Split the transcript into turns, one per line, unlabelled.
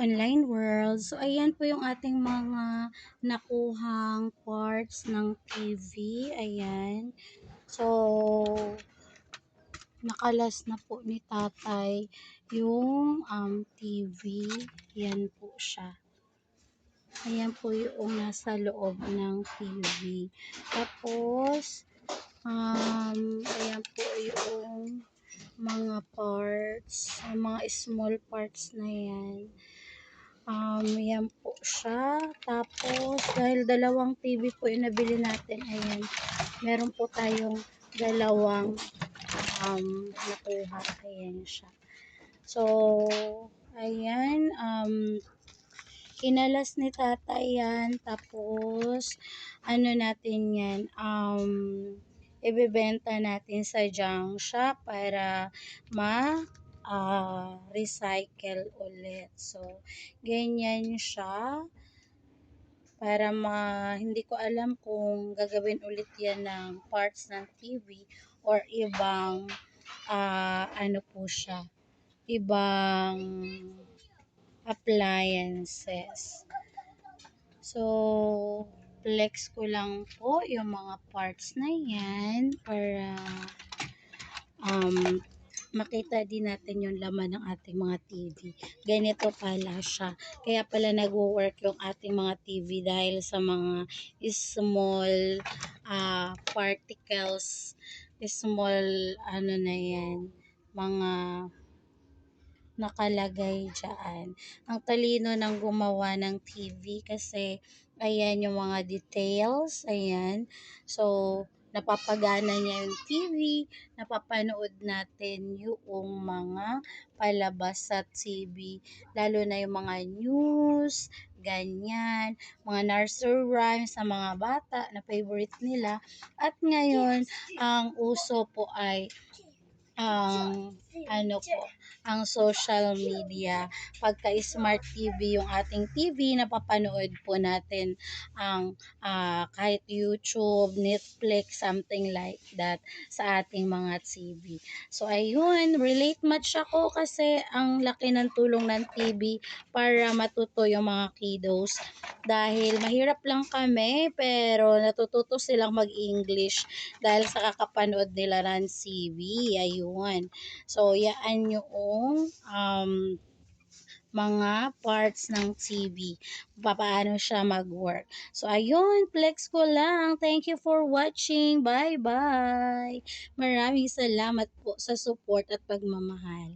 online world. So, ayan po yung ating mga nakuhang parts ng TV. Ayan. So, nakalas na po ni tatay yung TV. Yan po siya. Ayan po yung nasa loob ng TV. Tapos, ayan po yung mga parts, mga small parts na yan. Yan po siya. Tapos, dahil dalawang TV po yung nabili natin, ayan, meron po tayong dalawang nakuha. Ayan siya. So, ayan, kinalas ni tatay yan. Tapos, ano natin yan, ibebenta natin sa junk shop para recycle ulit. So, ganyan siya. Para hindi ko alam kung gagawin ulit yan ng parts ng TV or ibang, ano po siya, ibang appliances. So, flex ko lang po yung mga parts na yan para makita din natin yung laman ng ating mga TV. Ganito pala siya. Kaya pala nagwo-work yung ating mga TV dahil sa mga small particles, small ano na yan, mga nakalagay dyan. Ang talino ng gumawa ng TV kasi ayan yung mga details, ayan. So, napapagana niya yung TV, napapanood natin yung mga palabas sa TV, lalo na yung mga news, ganyan, mga nursery rhymes sa mga bata na favorite nila. At ngayon, ang uso po ay ang ano po, ang social media. Pagka smart TV yung ating TV, napapanood po natin ang kahit YouTube, Netflix, something like that sa ating mga TV. So ayun, relate much ako kasi ang laki ng tulong ng TV para matuto yung mga kiddos. Dahil mahirap lang kami pero natututo silang mag-English dahil sa kakapanood nila ng TV. Ayun. So, yaan yung mga parts ng TV. Paano siya mag-work. So, ayun. Flex ko lang. Thank you for watching. Bye-bye. Maraming salamat po sa support at pagmamahal.